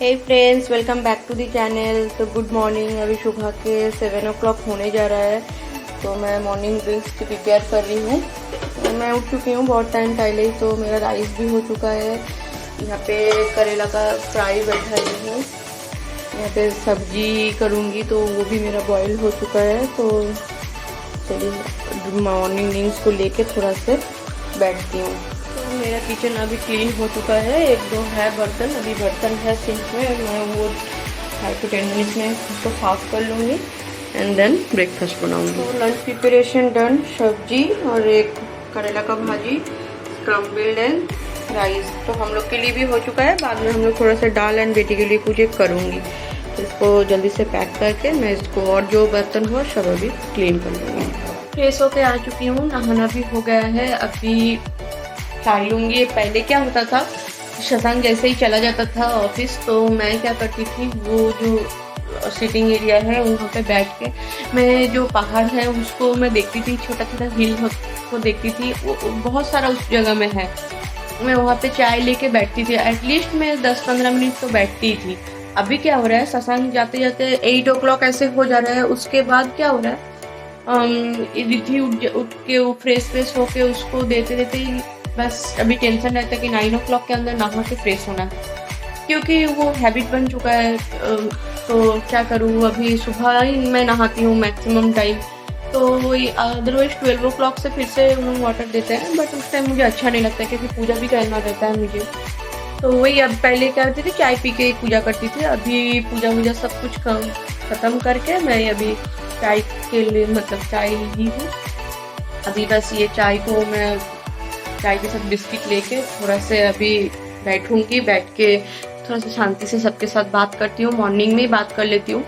Hey friends, welcome back to the channel. तो good morning. अभी सुबह के 7 o'clock होने जा रहा है, तो मैं मॉर्निंग ड्रिंक्स की प्रिपेयर कर रही हूँ। तो मैं उठ चुकी हूँ बहुत टाइम पहले ही, तो मेरा राइस भी हो चुका है। यहाँ पे करेला का फ्राई बैठा रही हूँ। यहाँ पे सब्जी करूँगी, तो वो भी मेरा बॉईल हो चुका है। तो चलिए मॉर्निंग ड्रिंक्स को लेके थोड़ा से बैठती हूँ। तो मेरा किचन अभी क्लीन हो चुका है। एक दो है बर्तन, अभी बर्तन है सिंक में, मैं वो 5 to 10 मिनट्स में उसको साफ कर लूँगी एंड देन ब्रेकफास्ट बनाऊँगी। तो लंच प्रिपरेशन डन। सब्जी और एक करेला का भाजी, स्क्रम्बल्ड एंड राइस तो हम लोग के लिए भी हो चुका है। बाद में हम लोग थोड़ा सा दाल एंड बेटी के लिए कुछ एक करूँगी। तो इसको जल्दी से पैक करके मैं इसको और जो बर्तन हो सब अभी क्लीन कर लूँगी। फ्रेश होके आ चुकी हूँ, नहाना भी हो गया है। अभी चाय लूँगी। पहले क्या होता था, शशांक जैसे ही चला जाता था ऑफिस, तो मैं क्या करती थी, वो जो सिटिंग एरिया है वहाँ पे बैठ के मैं जो पहाड़ है उसको मैं देखती थी, छोटा छोटा हिल को देखती थी, वो बहुत सारा उस जगह में है। मैं वहाँ पे चाय लेके बैठती थी, एटलीस्ट मैं 10-15 मिनट तो बैठती थी। अभी क्या हो रहा है, शशांक जाते जाते 8 o'clock ऐसे हो जा रहा है। उसके बाद क्या हो रहा है, रिद्धि उठ के वो फ्रेश होके उसको देते देते बस अभी टेंशन रहता है कि 9 o'clock के अंदर नहा के फ्रेश होना है, क्योंकि वो हैबिट बन चुका है। तो क्या करूँ, अभी सुबह ही मैं नहाती हूँ मैक्सिमम टाइम। तो वही अदरवाइज 12 o'clock से फिर से उन लोग वाटर देते हैं, बट उस टाइम मुझे अच्छा नहीं लगता क्योंकि पूजा भी करना रहता है मुझे। तो वही अब पहले क्या करती थी, चाय पी के पूजा करती थी। अभी पूजा सब कुछ ख़त्म करके मैं अभी चाय के लिए मतलब चाय ली हूँ। अभी बस ये चाय को मैं चाय के साथ बिस्किट लेके थोड़ा से अभी बैठूंगी। बैठ के थोड़ा सा शांति से सबके साथ बात करती हूँ। मॉर्निंग में ही बात कर लेती हूँ,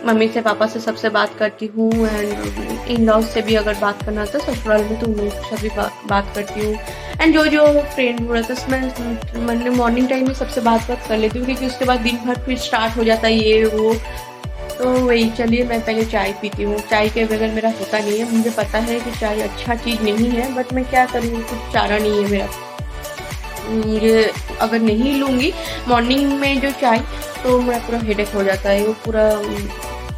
मम्मी से पापा से सबसे बात करती हूँ, एंड इन लॉज से भी अगर बात करना था ससुराल में तो उन लोगों से भी बात करती हूँ। एंड जो फ्रेंड हो रहा था मैं मॉर्निंग टाइम में सबसे बात कर लेती हूँ, क्योंकि उसके बाद दिन भर फिर स्टार्ट हो जाता है ये वो। तो वही चलिए मैं पहले चाय पीती हूँ। चाय के बगैर मेरा होता नहीं है। मुझे पता है कि चाय अच्छा चीज़ नहीं है, बट मैं क्या करूँ, कुछ चारा नहीं है मेरा। मुझे अगर नहीं लूँगी मॉर्निंग में जो चाय, तो मेरा पूरा हेडेक हो जाता है। वो पूरा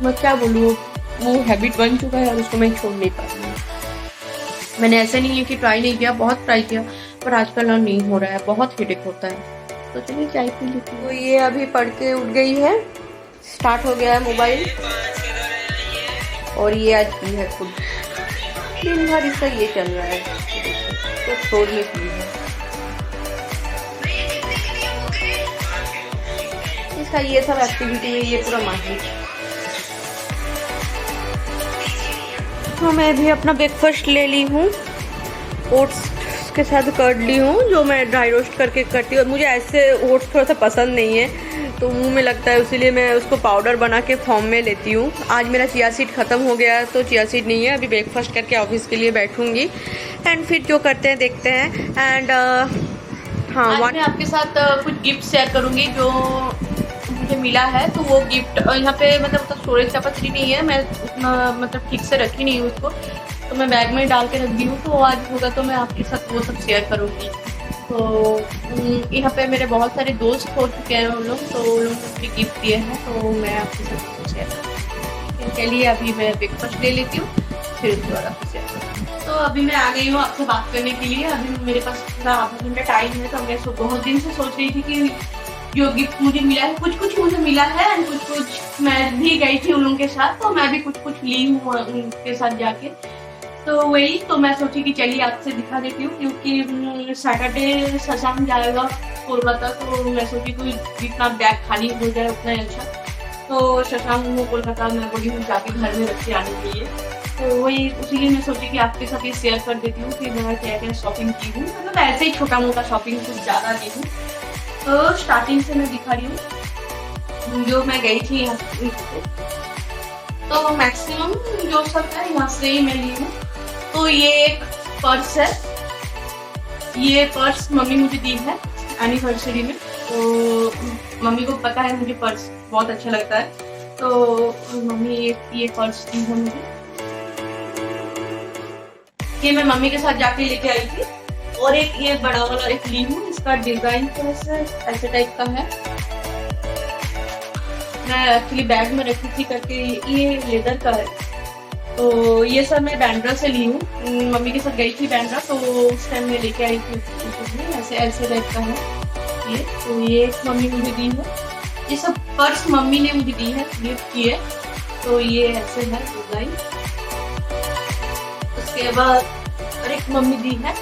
मैं क्या बोलूँ, वो हैबिट बन चुका है और उसको मैं छोड़ नहीं पा रही हूँ। मैंने ऐसे नहीं है कि ट्राई नहीं किया, बहुत ट्राई किया, पर आजकल नहीं हो रहा है, बहुत हेडेक होता है। तो चलिए चाय पी लेती हूँ। तो ये अभी पढ़ के उठ गई है, स्टार्ट हो गया है मोबाइल, और ये आज की है खुद। दिन भर इसका ये चल रहा है, तो छोड़ में की है इसका ये सब एक्टिविटी है, ये पूरा माहिर। तो मैं भी अपना ब्रेकफास्ट ले ली हूँ, ओट्स के साथ कर ली हूँ, जो मैं ड्राई रोस्ट करके करती हूँ। मुझे ऐसे ओट्स थोड़ा सा पसंद नहीं है, तो मुंह में लगता है, इसीलिए मैं उसको पाउडर बना के फॉर्म में लेती हूँ। आज मेरा चिया सीड ख़त्म हो गया है, तो चिया सीड नहीं है। अभी ब्रेकफास्ट करके ऑफिस के लिए बैठूंगी, एंड फिर जो करते हैं देखते हैं। एंड हाँ, मैं आपके साथ कुछ गिफ्ट शेयर करूँगी जो मुझे मिला है। तो वो गिफ्ट यहाँ पे मतलब स्टोरेज कैपेसिटी नहीं है, मैं उतना मतलब ठीक से रखी नहीं हूँ उसको, तो मैं बैग में डाल के रख दी हूँ। तो आज होगा तो मैं आपके साथ वो सब शेयर करूँगी। तो यहाँ पे मेरे बहुत सारे दोस्त हो चुके हैं वो लोग, तो वो लोग मुझे गिफ्ट दिए हैं, तो मैं आपके साथ शेयर करूँगी। चलिए अभी मैं ब्रेकफास्ट ले लेती हूँ, फिर उसके बाद आपसे शेयर करूँगी। तो अभी मैं आ गई हूँ आपसे बात करने के लिए। अभी मेरे पास पूरा आधा घंटा टाइम है, तो मैं बहुत दिन से सोच रही थी कि जो गिफ्ट मुझे मिला है, कुछ मुझे मिला है, एंड कुछ मैं भी गई थी उन लोगों के साथ, तो मैं भी कुछ ली हूँ उनके साथ जाके। तो वही तो मैं सोची कि चलिए आपसे दिखा देती हूँ, क्योंकि सैटरडे शशांक जाएगा कोलकाता, तो मैं सोची कोई जितना बैग खाली हो जाए उतना ही अच्छा। तो शशांक को कोलकाता में बोली हूँ जाके घर में रख के आने के लिए, तो वही उसी मैं सोची कि आपके साथ ये शेयर कर देती हूँ कि मैं क्या क्या शॉपिंग की हूँ। मतलब ऐसे ही छोटा मोटा शॉपिंग, कुछ ज़्यादा नहीं हूँ। तो स्टार्टिंग से मैं दिखा रही हूँ जो मैं गई थी यहाँ, तो मैक्सिमम जो सब है यहाँ से ही मैं ली हूँ। तो ये एक पर्स है, ये पर्स मम्मी मुझे दी है एनिवर्सरी में। तो मम्मी को पता है मुझे पर्स बहुत अच्छा लगता है, तो मम्मी ये पर्स दी है मुझे। ये मैं मम्मी के साथ जाके लेके आई थी। और एक ये बड़ा वाला एक ली हूँ, इसका डिजाइन थोड़ा सा ऐसे टाइप का है, मैं एक्चुअली बैग में रखी थी करके, ये लेदर का है। तो ये सब मैं बैंड्रा से ली हूँ, मम्मी के साथ गई थी बैंड्रा, तो उस टाइम मैं लेके आई थी। ऐसे ऐसे टाइप का है ये। तो ये मम्मी मुझे दी है, ये सब पर्स मम्मी ने मुझे दी है, गिफ्ट की है। तो ये ऐसे है डिजाइन। उसके बाद और एक मम्मी दी है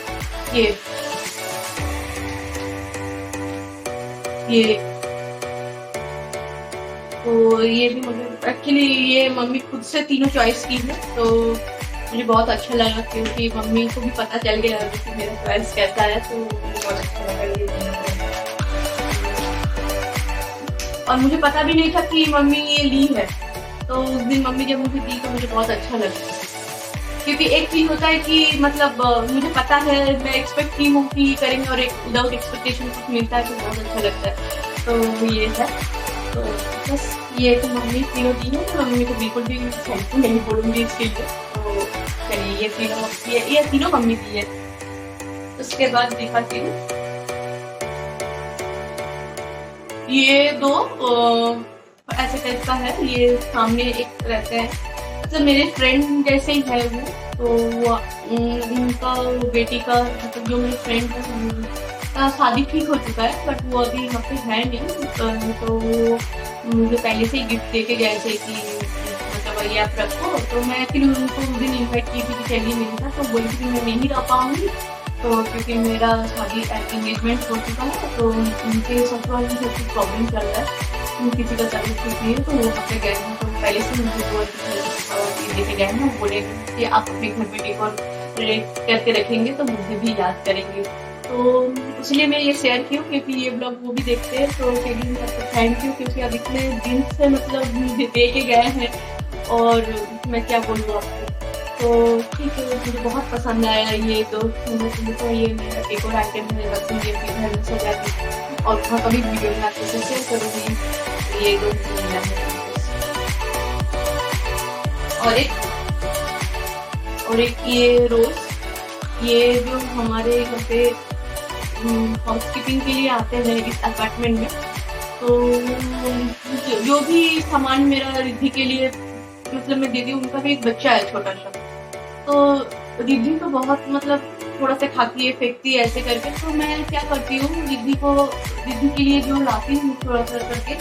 ये तो ये भी मुझे एक्चुअली ये मम्मी खुद से तीनों चॉइस की है, तो मुझे बहुत अच्छा लगा क्योंकि मम्मी को भी पता चल गया कि मेरा चॉइस कैसा है, तो मुझे बहुत अच्छा लगा ये तीनों। और मुझे पता भी नहीं था कि मम्मी ये ली है, तो उस दिन मम्मी जब मुझे दी तो मुझे बहुत अच्छा लगा। क्योंकि एक चीज होता है कि मतलब मुझे पता है, मैं एक्सपेक्ट की हूँ कि करेंगे, और एक विदाउट एक्सपेक्टेशन कुछ मिलता है तो बहुत अच्छा लगता है। तो ये है, तो बस ये तो मम्मी तीनों दी है, तो मम्मी को बिल्कुल भी थैंक यू नहीं बोलूँगी इसके लिए। तो चलिए ये तीनों मम्मी दी है। उसके बाद दिखाती हूँ ये दो ऐसे टाइप का है। ये सामने एक रहता है, मतलब मेरे फ्रेंड जैसे ही है वो, तो वो उनका बेटी का, मतलब जो मेरे फ्रेंड है शादी ठीक हो चुका है, बट वो अभी यहाँ पे है नहीं। तो वो मुझे पहले से ही गिफ्ट दे के गए थे कि मतलब ये आप रखो। तो मैं फिर उनको उस दिन इन्वाइट की थी कि चलिए मेरे साथ, तो बोली थी मैं नहीं रह पाऊँगी, तो क्योंकि मेरा शादी एंगेजमेंट हो चुका है, तो उनके ससुराल में कुछ प्रॉब्लम चल रहा है, किसी का तबीयत ठीक नहीं है, तो वो वहाँ पे गए हैं। तो पहले से मुझे वो लेके गए हैं, वो बोले कि आप अपने घर में डेकोर करके रखेंगे तो मुझे भी याद करेंगे। तो इसलिए मैं ये शेयर की हूँ, क्योंकि ये ब्लॉग वो भी देखते हैं, तो थैंक यू, क्योंकि अब इतने दिन से मतलब मुझे दे के गए हैं, और मैं क्या बोलूँ आपको। तो ठीक है, मुझे बहुत पसंद आया ये। तो ये मेरा डेकोर आइटम है, रखूँगी अपने घर में सजा के, और वहाँ कभी वीडियो बनाते से शेयर करूँगी। ये दो मिला है। और एक ये रोज, ये जो हमारे यहाँ पे हाउसकीपिंग के लिए आते हैं इस अपार्टमेंट में, तो जो भी सामान मेरा रिद्धि के लिए मतलब मैं देती हूँ, उनका भी एक बच्चा है छोटा सा, तो रिद्धि तो बहुत मतलब थोड़ा सा खाती है, फेंकती है ऐसे करके। तो मैं क्या करती हूँ, रिद्धि के लिए जो लाती हूँ थोड़ा सा करके,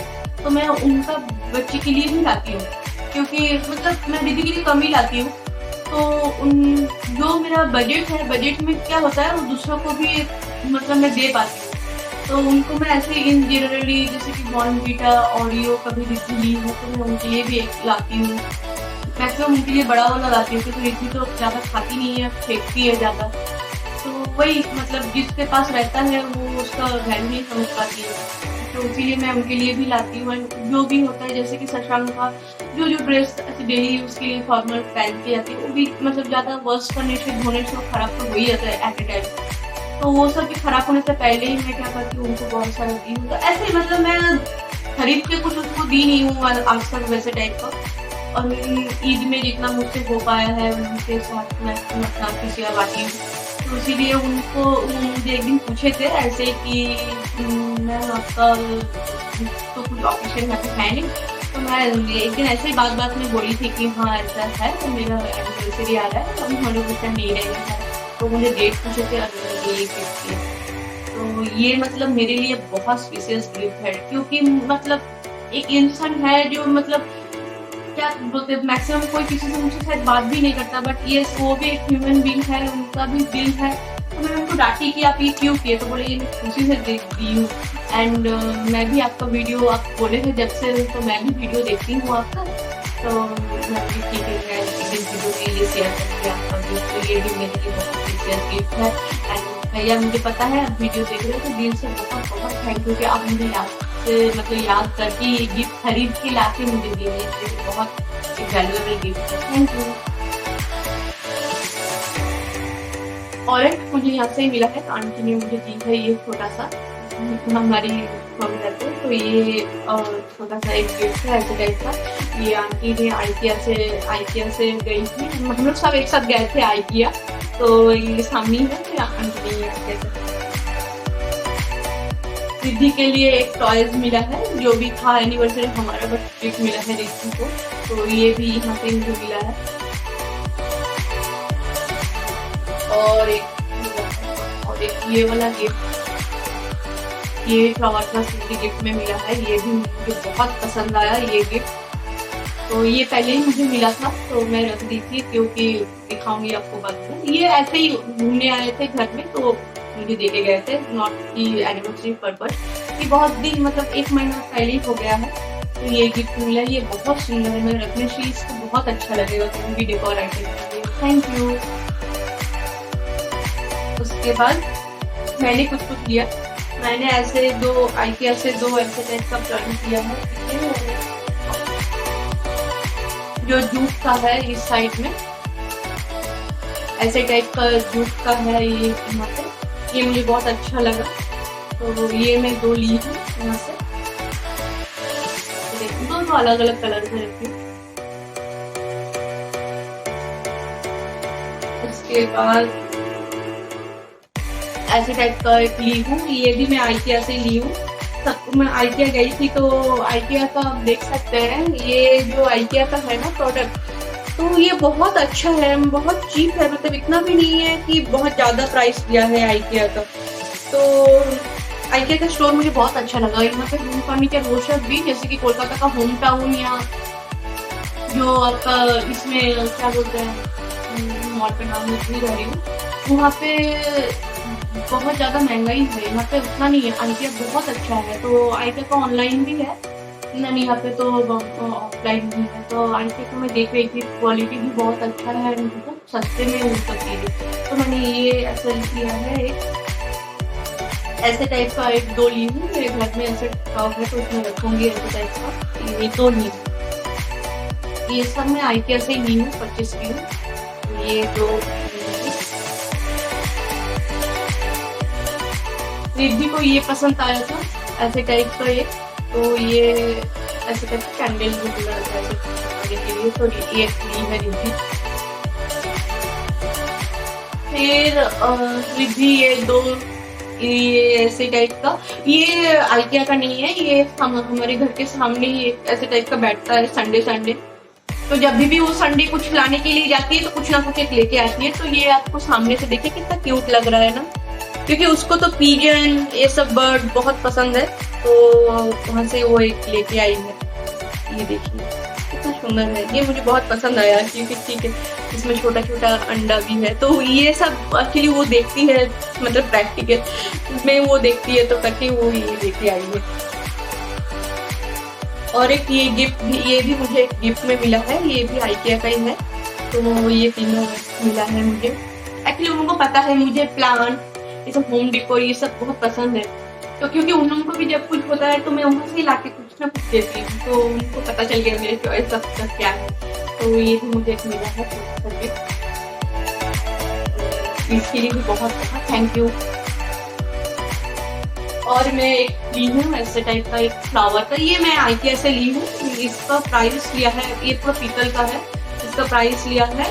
तो मैं उनका बच्चे के लिए भी लाती हूँ, क्योंकि मतलब मैं रिद्धि के लिए कम ही लाती हूँ। तो जो मेरा बजट है, बजट में क्या होता है, वो दूसरों को भी मतलब मैं दे पाती हूँ। तो उनको मैं ऐसे इन जनरली जैसे कि बॉर्नवीटा, ओरियो कभी रिद्धि ली है, तो मैं उनके लिए भी एक लाती हूँ। मैक्सिमम उनके लिए बड़ा वाला लाती हूँ, क्योंकि रिद्धि तो ज़्यादा खाती नहीं है, फेंकती है ज़्यादा। तो वही मतलब जिसके पास रहता है वो उसका वैल्यू नहीं समझ पाती है, तो इसीलिए मैं उनके लिए भी लाती हूँ। जो भी होता है, जैसे कि शशांक का जो ड्रेस ऐसे डेली यूज़ के लिए फॉर्मल पहन के जाती है, वो भी मतलब ज़्यादा वॉश करने से, धोने से खराब तो हो ही जाता है एट ए टाइम। तो वो सब भी खराब होने से पहले ही मैं क्या करती हूँ, उनको बहुत सारा दी हूँ। तो ऐसे मतलब मैं खरीद के कुछ उसको दी नहीं हूँ आज तक वैसे टाइप का। और ईद में जितना मुझसे हो पाया है उनके साथ मैं मतलब किसी और बाकी हूँ। तो इसीलिए उनको मुझे एक दिन पूछे थे ऐसे कि मैं आपका तो कुछ ऑकेशन है नहीं, तो मैं एक दिन ऐसे ही बात में बोली थी कि हाँ ऐसा है, तो मेरा एनिवर्सरी आ रहा है, तो 100% नहीं रहेगा है। तो मुझे डेट पूछे थे, अगर ये गिफ्ट किया। तो ये मतलब मेरे लिए बहुत स्पेशल गिफ्ट है, क्योंकि मतलब एक इंसान है जो मतलब क्या बोलते हैं, मैक्सिमम कोई किसी से मुझसे शायद बात भी नहीं करता, बट ये वो भी एक ह्यूमन बीइंग है, उनका भी दिल है। तो मैंने उनको डांटी कि आप ये क्यों किए, तो बोले ये मैं खुशी से दी हूँ। एंड मैं भी आपका वीडियो आप बोले थे जब से, तो मैं भी वीडियो देखती हूँ आपका, तो मैं भी ठीक है मैं इस वीडियो के लिए शेयर करूँगी आपका गिफ्ट। तो ये भी मेरे लिए बहुत स्पेशल गिफ्ट है। एंड भैया मुझे पता है आप वीडियो देख रहे हो, तो दिल से बहुत बहुत थैंक यू कि आप मुझे याद करके ये गिफ्ट खरीद के ला के मुझे दिए, बहुत एक वैल्यूएबल गिफ्ट है। Thank you. और एक मुझे यहाँ से ही मिला है, आंटी ने मुझे दी है ये छोटा सा हमारी फॉर्मूला को। तो ये छोटा सा एक गिफ्ट है ऐसे टाइप का। ये आंटी ने आइकिया से गई थी, हम लोग सब एक साथ गए थे आइकिया, तो ये सामने है, फिर आंटी ने आइकिया से रिद्धि के लिए एक टॉयज मिला है, जो भी था एनिवर्सरी हमारा, बट गिफ्ट मिला है रिद्धि को, तो ये भी यहाँ से मुझे मिला है। और एक ये वाला गिफ्ट, ये फ्लावर का गिफ्ट में मिला है, ये भी मुझे बहुत पसंद आया ये गिफ्ट। तो ये पहले ही मुझे मिला था तो मैं रख दी थी, क्योंकि दिखाऊंगी आपको बाद में। ये ऐसे ही घूमने आए थे घर में तो मुझे दे के गए थे, नॉट की एनिवर्सरी पर्पज। ये बहुत दिन मतलब 1 महीना पहले ही हो गया है, तो ये गिफ्ट मिला। ये बहुत सुंदर है, मैं रखने से इसको बहुत अच्छा लगेगा कहीं भी डेकोर आइटम। Thank you. उसके बाद मैंने कुछ लिया, मैंने ऐसे दो IKEA से दो ऐसे टाइप का प्लान किया है, जो जूट का है इस साइड में, ऐसे टाइप का जूट का है ये यहाँ पे। ये मुझे बहुत अच्छा लगा, तो ये मैं 2 ली हूँ यहाँ से। दोनों अलग अलग कलर में रखी हूँ। उसके बाद ऐसे टाइप का एक ली हूँ, ये भी मैं IKEA से ली हूँ। मैं IKEA गई थी तो IKEA का आप देख सकते हैं, ये जो IKEA का है ना प्रोडक्ट, तो ये बहुत अच्छा है, बहुत चीप है, मतलब इतना भी नहीं है कि बहुत ज्यादा प्राइस दिया है IKEA का। तो IKEA का स्टोर मुझे बहुत अच्छा लगा। यहाँ पे होम फर्नीचर वो सब भी, जैसे कि कोलकाता का होम टाउन या जो आपका इसमें क्या बोलते हैं, मॉल पे नाम नहीं रह रही हूँ, वहाँ पे बहुत ज़्यादा महंगाई है, यहाँ पे उतना नहीं है। IKEA बहुत अच्छा है, तो IKEA का ऑनलाइन भी है, नहीं यहाँ पे तो ऑफलाइन भी है। तो IKEA को मैं देख रही थी, क्वालिटी भी बहुत अच्छा है, मतलब सस्ते में हो सकती है। तो मैंने ये ऐसा लिया है, एक ऐसे टाइप का एक 2 ली हूँ, मेरे घर में ऐसे टॉप है तो उसमें रखूँगी ऐसे टाइप का। ये 2 ली, ये सब मैं IKEA से ही ली हूँ, 25 की हूँ। ये 2 रिद्धि को ये पसंद आया था ऐसे टाइप का एक, तो ये ऐसे टाइप का कैंडल भी ऐसे के लिए, तो ये ली है रिद्धि। फिर रिद्धि ये 2 ये ऐसे टाइप का, ये IKEA का नहीं है, ये हमारे घर के सामने ही ऐसे टाइप का बैठता है संडे। तो जब भी वो संडे कुछ लाने के लिए जाती है तो कुछ ना कुछ एक लेके आती है। तो ये आपको सामने से देखिए कितना क्यूट लग रहा है ना, क्योंकि उसको तो पिजन ये सब बर्ड बहुत पसंद है, तो वहाँ से वो एक लेके आई है। ये देखिए कितना सुंदर है, ये मुझे बहुत पसंद आया, क्योंकि ठीक है इसमें छोटा छोटा अंडा भी है। तो ये सब एक्चुअली वो देखती है, मतलब प्रैक्टिकल में वो देखती है, तो करके वो ये लेके आई है। और एक ये गिफ्ट भी, ये भी मुझे एक गिफ्ट में मिला है, ये भी IKEA का ही है। तो ये तीनों मिला है मुझे। एक्चुअली उनको पता है मुझे प्लांट, ये सब होम डेकोर ये सब बहुत पसंद है, तो क्योंकि उन लोगों को भी जब कुछ होता है तो मैं वहाँ से लाके कुछ ना कुछ देती हूँ, तो उनको पता चल गया मेरे चॉइस सब क्या है। तो ये भी मुझे एक मिला है, इसके लिए भी बहुत बहुत थैंक यू। और मैं एक ली हूँ ऐसे टाइप का एक फ्लावर का, ये मैं IKEA से ली हूँ। इसका प्राइस लिया है, ये पूरा पीतल का है, इसका प्राइस लिया है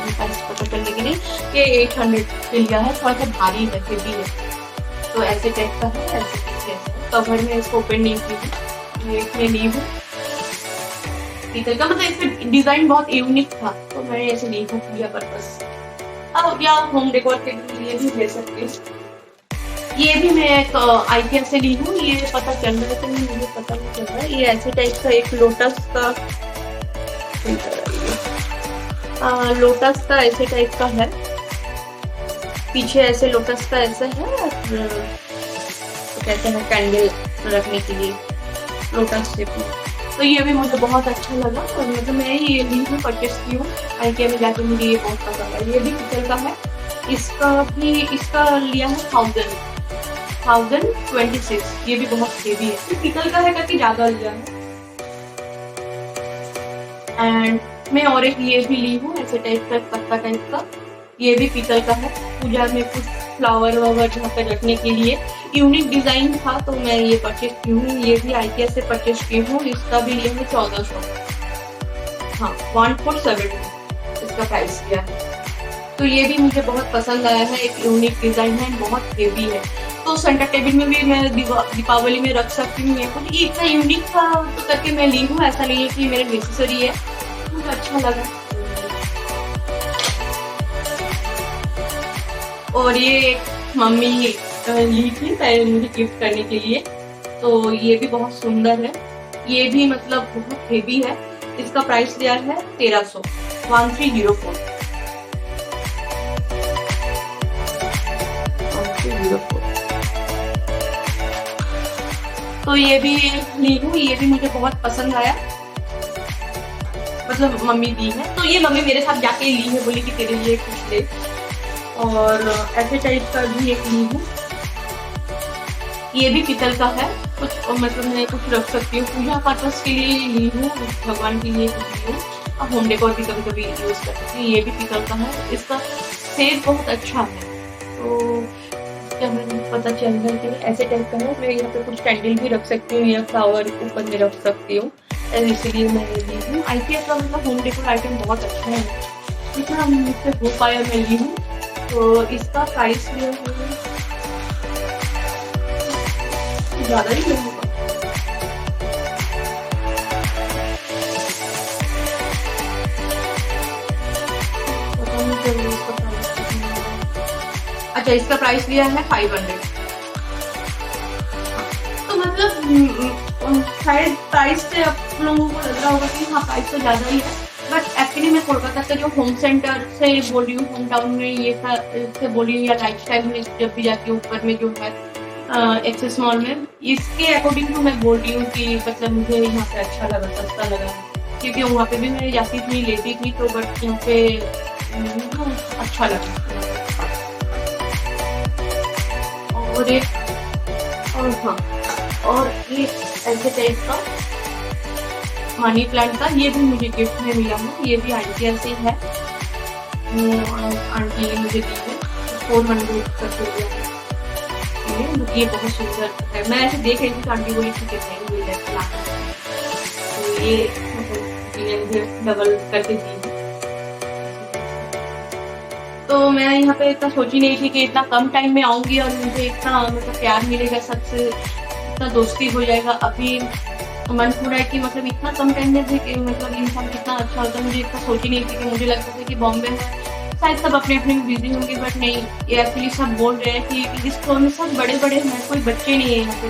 पता चलने के लिए, ये 800 के लिया है। थोड़ा सा भारी है, हेवी है, तो ऐसे टाइप का है, ऐसे कवर में इसको ओपन नहीं की, ये इसमें ली हूँ पीतल का, मतलब इसमें डिजाइन बहुत यूनिक था, तो मैंने ऐसे ली हूँ पूजा पर्पस। अब या होम डेकोर के लिए भी ले सकती हूँ। ये भी मैं एक IKEA से ली हूँ, ये पता चल रहा है तो मुझे पता नहीं चल रहा है। ये ऐसे टाइप का एक लोटस का ऐसे टाइप का है, पीछे ऐसे लोटस का ऐसे है, तो कहते हैं कैंडल रखने के लिए लोटस शेप में। तो ये भी मुझे बहुत अच्छा लगा, और मतलब मैं ये ली हूँ, परचेस की हूँ IKEA में जाके, मुझे ये बहुत पसंद है। ये भी पीतल का है, इसका लिया है 1026, ये भी बहुत हेवी है, पीतल का है करके ज्यादा लिया है। एंड मैं और एक ये भी ली हूँ ऐसे टाइप का पत्ता टाइप का, ये भी पीतल का है, पूजा में कुछ फ्लावर वावर जहाँ पर रखने के लिए यूनिक डिजाइन था, तो मैं ये परचेज की हूँ। ये भी IKEA से परचेज की हूँ, इसका भी लिया है 1400, हाँ 1470 इसका प्राइस किया है। तो ये भी मुझे बहुत पसंद आया है, एक यूनिक डिजाइन है, बहुत हेवी है। इसको सेंटर टेबल में भी मैं दीपावली में रख सकती हूँ। ये कुछ इतना यूनिक था तो करके मैं ली हूँ, ऐसा नहीं है कि मेरे नेसेसरी है, मुझे अच्छा लगा। और ये मम्मी ली थी मुझे गिफ्ट करने के लिए, तो ये भी बहुत सुंदर है। ये भी मतलब बहुत हेवी है। इसका प्राइस दिया है 1300, 1304। तो ये भी ली हूँ, ये भी मुझे बहुत पसंद आया, मतलब मम्मी दी है, तो ये मम्मी मेरे साथ जाके ली है, बोली कि तेरे लिए कुछ ले। और ऐसे टाइप का भी एक ली हूँ, ये भी पीतल का है, कुछ मतलब मैं कुछ रख सकती हूँ, पूजा पर्पस के लिए ली हूँ, भगवान के लिए कुछ ली हूँ, और होम डेकोर भी कभी कभी यूज कर सकती हूँ। ये भी पीतल का है, इसका सेट बहुत अच्छा है। तो क्या मुझे पता चल रहा है कि ऐसे टाइप का है। मैं यहाँ पे कुछ कैंडल भी रख सकती हूँ या फ्लावर ऊपर में रख सकती हूँ, इसीलिए मैं ये ली हूँ। IKEA का मतलब होम डेकोर आइटम बहुत अच्छा है, जितना मुझसे हो पाया मैं ली हूँ। तो इसका प्राइस भी ज़्यादा ही नहीं होगा, अच्छा इसका प्राइस लिया है 500। तो मतलब शायद प्राइस से आप लोगों को लग रहा होगा कि हाँ प्राइस तो ज़्यादा ही है, बट एक्चुअली मैं कोलकाता का जो होम सेंटर से बोल रही हूँ, होम टाउन में ये से बोल रही हूँ, या लाइफस्टाइल में जब भी जाके ऊपर में जो है एक्सेस मॉल में, इसके अकॉर्डिंग तो मैं बोल रही हूँ कि मतलब मुझे यहाँ पे अच्छा लगा, सस्ता लगा, क्योंकि वहाँ पे भी मैं जाती थी लेती थी, तो बट यहाँ पे अच्छा लगा। और एक और हाँ, और ये ऐसे टाइप का मनी प्लांट का, ये भी मुझे गिफ्ट में मिला है, ये भी IKEA से है, आंटी ने मुझे दी है, 400 का। ये बहुत सुंदर है, मैं ऐसे देख रही थी तो आंटी बोली ठीक है मिल जाए, तो ये मुझे डबल करके दी। तो मैं यहाँ पे इतना सोची नहीं थी कि इतना कम टाइम में आऊंगी और मुझे इतना मतलब प्यार मिलेगा, सबसे इतना दोस्ती हो जाएगा। अभी मन पूरा है कि मतलब इतना कम टाइम में थे कि मतलब इंसान कितना अच्छा होता है, मुझे इतना सोची नहीं थी कि मुझे लगता था कि बॉम्बे में शायद सब अपने अपने में बिजी होंगे, बट नहीं, ये एक्चुअली सब बोल रहे हैं कि इस फ्लोर में सब बड़े बड़े हैं, कोई बच्चे नहीं है यहाँ पे।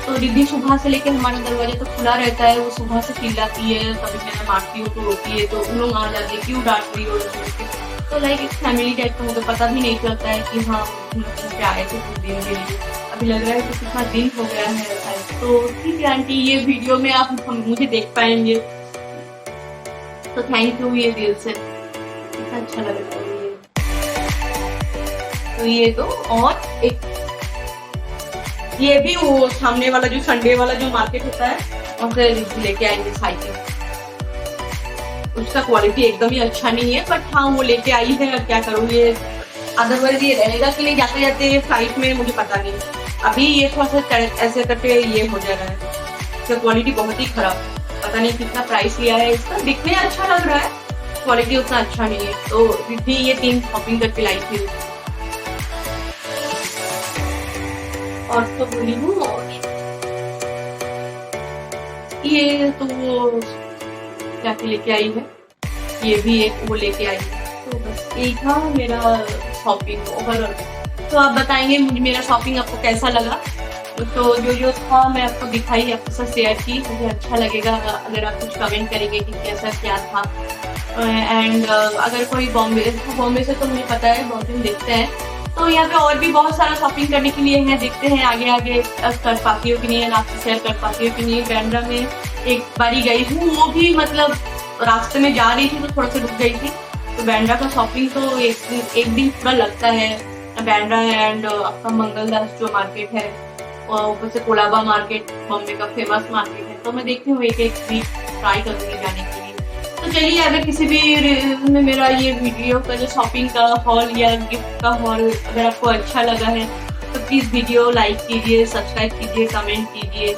तो रिद्धि सुबह से लेकर हमारा दरवाजा तो खुला रहता है, वो सुबह से चिल्लाती है, कभी मैं मारती हूँ तो रोती है, तो उन लोग आ जाते हैं क्यों डांट रही हो, तो लाइक एक फैमिली टाइप का मुझे पता भी नहीं चलता है कि हाँ क्या आए थे कुछ दिन के लिए। अभी लग रहा है कि कितना दिन हो गया है, तो ठीक है आंटी, ये वीडियो में आप मुझे देख पाएंगे, तो थैंक यू ये दिल से, कितना अच्छा लग रहा है ये। तो ये दो, और एक ये भी वो सामने वाला जो संडे वाला जो मार्केट होता है वहाँ से लेके आएंगे साइकिल, उसका क्वालिटी एकदम ही अच्छा नहीं है, बट हाँ वो लेके आई है, अब क्या करूँ, ये अदरवाइज ये रहेगा कि नहीं जाते जाते फ्लाइट में, मुझे पता नहीं। अभी ये थोड़ा सा ऐसे करके ये हो जा रहा है, इसका क्वालिटी बहुत ही खराब, पता नहीं कितना प्राइस लिया है इसका, दिखने अच्छा लग रहा है, क्वालिटी उतना अच्छा नहीं है। तो रिद्धि ये 3 शॉपिंग करके लाई थी, और तो बोली हूँ, और ये तो वो जाके लेके आई है, ये भी एक वो लेके आई है। तो बस यही था मेरा शॉपिंग ओवरऑल। तो आप बताएंगे मुझे मेरा शॉपिंग आपको कैसा लगा, तो जो था मैं आपको दिखाई, आपके साथ शेयर की, मुझे अच्छा लगेगा अगर आप कुछ कमेंट करेंगे कि कैसा क्या था। एंड अगर कोई बॉम्बे से तो मुझे पता है बहुत दिन देखते हैं, तो यहाँ पे और भी बहुत सारा शॉपिंग करने के लिए है, देखते हैं आगे आगे कर पाती हो कि नहीं, आपसे शेयर कर पाती हो कि नहीं। बैंड्रा में एक बारी गई हूँ, वो भी मतलब रास्ते में जा रही थी तो थोड़ा सा रुक गई थी, तो बैंड्रा का शॉपिंग तो एक दिन पूरा लगता है। बैंड्रा एंड आपका मंगलदास जो मार्केट है, और ऊपर से कोलाबा मार्केट बॉम्बे का फेमस मार्केट है, तो मैं देखती हूँ एक वीक ट्राई करूँगी जाने के लिए। तो चलिए, अगर किसी भी में मेरा ये वीडियो का जो शॉपिंग का हॉल या गिफ्ट का हॉल अगर आपको अच्छा लगा है तो प्लीज़ वीडियो लाइक कीजिए, सब्सक्राइब कीजिए, कमेंट कीजिए,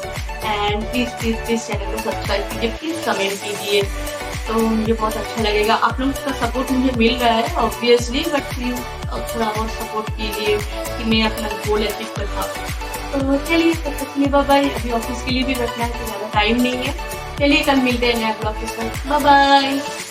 एंड प्लीज़ चैनल को सब्सक्राइब कीजिए, प्लीज़ कमेंट कीजिए, तो मुझे बहुत अच्छा लगेगा। आप लोगों का सपोर्ट मुझे मिल रहा है ऑब्वियसली, बट प्लीज़ और थोड़ा और सपोर्ट कीजिए कि मैं अपना गोल अचीव कर पाऊँ। तो चलिए तब तक के लिए बाय बाय। अभी ऑफिस के लिए भी बैठना है तो ज़्यादा टाइम नहीं है। चलिए कल मिलते हैं नया ब्लॉग के साथ। Bye bye.